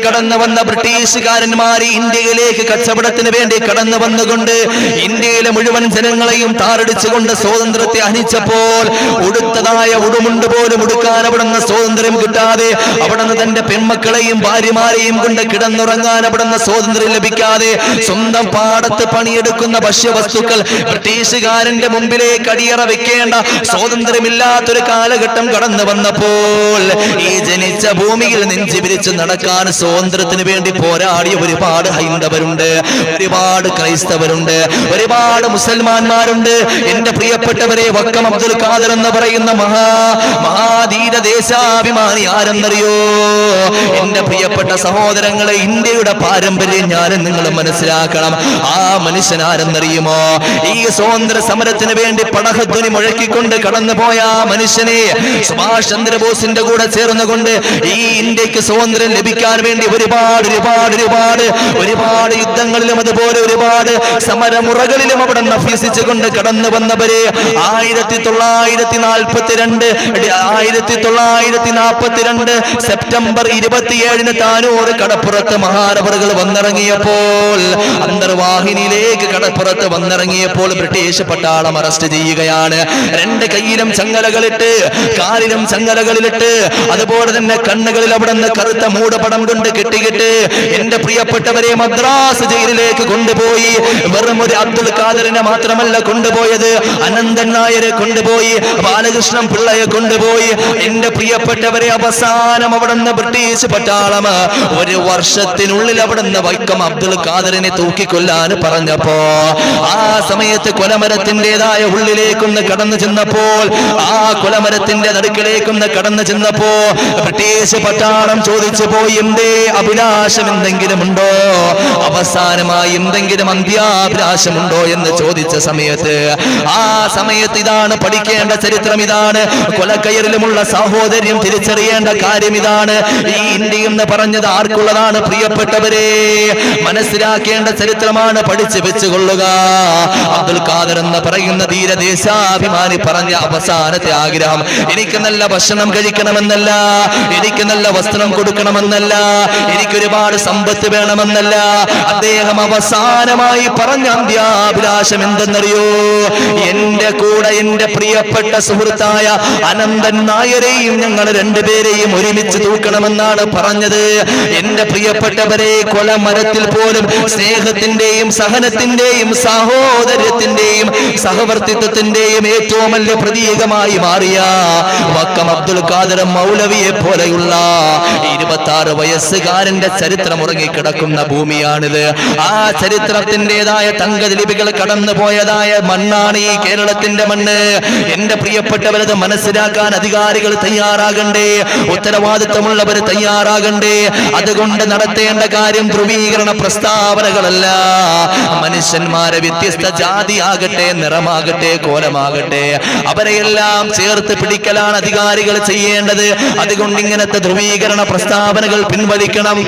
കടന്നു വന്ന ബ്രിട്ടീഷുകാരന്മാർ ഇന്ത്യയിലേക്ക് കച്ചവടത്തിന് വേണ്ടി കടന്നു വന്നുകൊണ്ട് ഇന്ത്യയിലെ മുഴുവൻ ജനങ്ങളെയും താറടിച്ചുകൊണ്ട് സ്വാതന്ത്ര്യത്തെ ഹനിച്ചപ്പോൾ ഉടുത്തതായ ഉടുമുണ്ട് പോലും ഉടുക്കാൻ അവിടുന്ന് സ്വാതന്ത്ര്യം കിട്ടാതെ, അവിടുന്ന് തന്റെ പെൺമക്കളെയും ഭാര്യമാരെയും കൊണ്ട് കിടന്നുറങ്ങാൻ അവിടുന്ന് സ്വാതന്ത്ര്യം ലഭിക്കാതെ സ്വന്തം പാടത്ത് പണിയെടുക്കുന്ന ഭക്ഷ്യവസ്തുക്കൾ ബ്രിട്ടീഷുകാരന്റെ മുമ്പിലേക്ക് അടിയറ വെക്കേണ്ട സ്വാതന്ത്ര്യമില്ലാത്തൊരു കാലഘട്ടം കടന്നു വന്നപ്പോൾ ഈ ജനിച്ച ഭൂമിയിൽ നെഞ്ചു വിരിച്ച് നടക്കാൻ സ്വാതന്ത്ര്യത്തിന് വേണ്ടി പോരാടിയ ഒരുപാട് ഹൈന്ദവരുണ്ട്, ഒരുപാട് ക്രൈസ്തവരുണ്ട്, ഒരുപാട് മുസൽമാന്മാരുണ്ട്. എന്റെ പ്രിയപ്പെട്ടവരെ, വക്കം അബ്ദുൽ ഖാദർ എന്ന് പറയുന്ന മഹാധീര ദേശാഭിമാനി ആരെന്നറിയോ? എന്റെ പ്രിയപ്പെട്ട സഹോദരങ്ങളെ, ഇന്ത്യയുടെ പാരമ്പര്യം ഞാനും നിങ്ങളും മനസ്സിലാക്കണം. ആ മനുഷ്യൻ ആരെന്നറിയുമോ? ഈ സ്വാതന്ത്ര്യ സമരത്തിന് വേണ്ടി പടഹധ്വനി മുഴക്കിക്കൊണ്ട് കടന്നുപോയ ആ മനുഷ്യനെ സുഭാഷ് ചന്ദ്രബോസിന്റെ കൂടെ ചേർന്നുകൊണ്ട് ഈ ഇന്ത്യക്ക് സ്വാതന്ത്ര്യം ലഭിക്കാൻ വേണ്ടി ഒരുപാട് യുദ്ധങ്ങളിലും അതുപോലെ ഒരുപാട് സമരമുറകളിലും അവിടെ അഭ്യസിച്ചുകൊണ്ട് കടന്നു വന്നവരെ 1942 സെപ്റ്റംബർ 27 താനൂർ കടപ്പുറത്ത് മഹാനവറുകൾ വന്നിറങ്ങിയപ്പോൾ, അന്തർവാഹിനിയിലേക്ക് കടപ്പുറത്ത് വന്നിറങ്ങിയപ്പോൾ ബ്രിട്ടീഷ് പട്ടാളം അറസ്റ്റ് ചെയ്യുകയാണ്. രണ്ട് കൈയിലും ചങ്ങലകളിട്ട്, കാലിലും ചങ്ങലകളിലിട്ട്, അതുപോലെ തന്നെ കണ്ണുകളിൽ അവിടെ നിന്ന് കറുത്ത മൂടപടം കൊണ്ട് കെട്ടിക്കിട്ട് എന്റെ പ്രിയപ്പെട്ടവരെ മദ്രാസ് ജയിലിലേക്ക് കൊണ്ടുപോയി. വെറും ഒരു അബ്ദുൽ ഖാദറിനെ മാത്രമല്ല കൊണ്ടുപോയത്, അനന്തൻ നായരെ കൊണ്ടുപോയി, ബാലകൃഷ്ണൻ പിള്ളയെ കൊണ്ടുപോയി. എന്റെ പ്രിയപ്പെട്ടവരെ, അവസാനം അവിടുന്ന് ബ്രിട്ടീഷ് പട്ടാളം 1 വർഷത്തിനുള്ളിൽ അവിടുന്ന് വൈക്കം അബ്ദുൽ ഖാദറിനെ തൂക്കിക്കൊല്ലാൻ പറഞ്ഞപ്പോ, ആ സമയത്ത് കൊലമരത്തിൻ്റെതായ ഉള്ളിലേക്കൊന്ന് കടന്നു ചെന്നപ്പോൾ, ആ കൊലമരത്തിന്റെ നടുക്കിലേക്കൊന്ന് കടന്നു ചെന്നപ്പോ ബ്രിട്ടീഷ് പട്ടാളം ചോദിച്ചു പോയി, എന്തേ അഭിലാഷം എന്തെങ്കിലും ഉണ്ടോ? അവസാനമായി എന്തെങ്കിലും അന്ത്യാഭിലാഷമുണ്ടോ എന്ന് ചോദിച്ച സമയത്ത്, ആ സമയത്ത് ഇതാണ് പഠിക്കേണ്ട ചരിത്രം, ഇതാണ് കൊലക്കയറിലുമുള്ള സാഹോദര്യം തിരിച്ചറിയേണ്ട കാര്യം, ഇതാണ്. ഈ ഇന്ത്യ എന്ന് പറഞ്ഞത് ആർക്കുള്ളതാണ്? പ്രിയപ്പെട്ടവരെ, മനസ്സിലാക്കേണ്ട ചരിത്രമാണ്, പഠിച്ചു വെച്ചുകൊള്ളുക. അബ്ദുൽ ഖാദർ എന്ന് പറയുന്ന ധീരദേശാഭിമാനി പറഞ്ഞ അവസാനത്തെ ആഗ്രഹം എനിക്ക് നല്ല ഭക്ഷണം കഴിക്കണമെന്നല്ല, എനിക്ക് നല്ല വസ്ത്രം കൊടുക്കണമെന്നല്ല, എനിക്ക് ഒരുപാട് സമ്പത്ത് വേണമെന്നല്ല. അദ്ദേഹം അവസാനമായി പറഞ്ഞ അന്ത്യാഭിലാഷം എന്തെന്നറിയോ? എന്റെ കൂടെ എന്റെ പ്രിയപ്പെട്ട സുഹൃത്തായ അനന്തൻ നായരെയും ഞങ്ങൾ രണ്ടുപേരെയും ഒരുമിച്ച് തൂക്കണമെന്നാണ് പറഞ്ഞത്. എന്റെ പ്രിയപ്പെട്ടവരെ, കൊലമരത്തിൽ പോലും സ്നേഹത്തിന്റെയും സഹനത്തിന്റെയും സാഹോദര്യത്തിന്റെയും സഹവർത്തിത്വത്തിന്റെയും ഏറ്റവും വലിയ പ്രതീകമായി മാറിയ വക്കം അബ്ദുൽ ഖാദർ മൗലവിയെ പോലെയുള്ള 26 വയസ്സുകാരന്റെ ചരിത്രം ഉറങ്ങിക്കിടക്കുന്ന ഭൂമിയാണിത്. ആ ചരിത്രത്തിൻ്റെതായ തങ്കലിപികൾ കടന്നുപോയതായ മണ്ണാണ് ഈ കേരളത്തിന്റെ മണ്ണ്. എന്റെ പ്രിയപ്പെട്ടവരത് മനസ്സിലാക്കാൻ അധികാരികൾ തയ്യാറാകണ്ടേ, ഉത്തരവാദിത്വമുള്ളവർ തയ്യാറാകണ്ടേ. അതുകൊണ്ട് നടത്തേണ്ട കാര്യം ധ്രുവീകരണ പ്രസ്താവനകളല്ല. മനുഷ്യന്മാരെ വ്യത്യസ്ത ജാതിയാകട്ടെ, നിറമാകട്ടെ, കോലമാകട്ടെ, അവരെയെല്ലാം ചേർത്ത് പിടിക്കലാണ് അധികാരികൾ ചെയ്യേണ്ടത്. അതുകൊണ്ട് ഇങ്ങനത്തെ ധ്രുവീകരണ പ്രസ്താവനകൾ പിൻവലിക്കണം.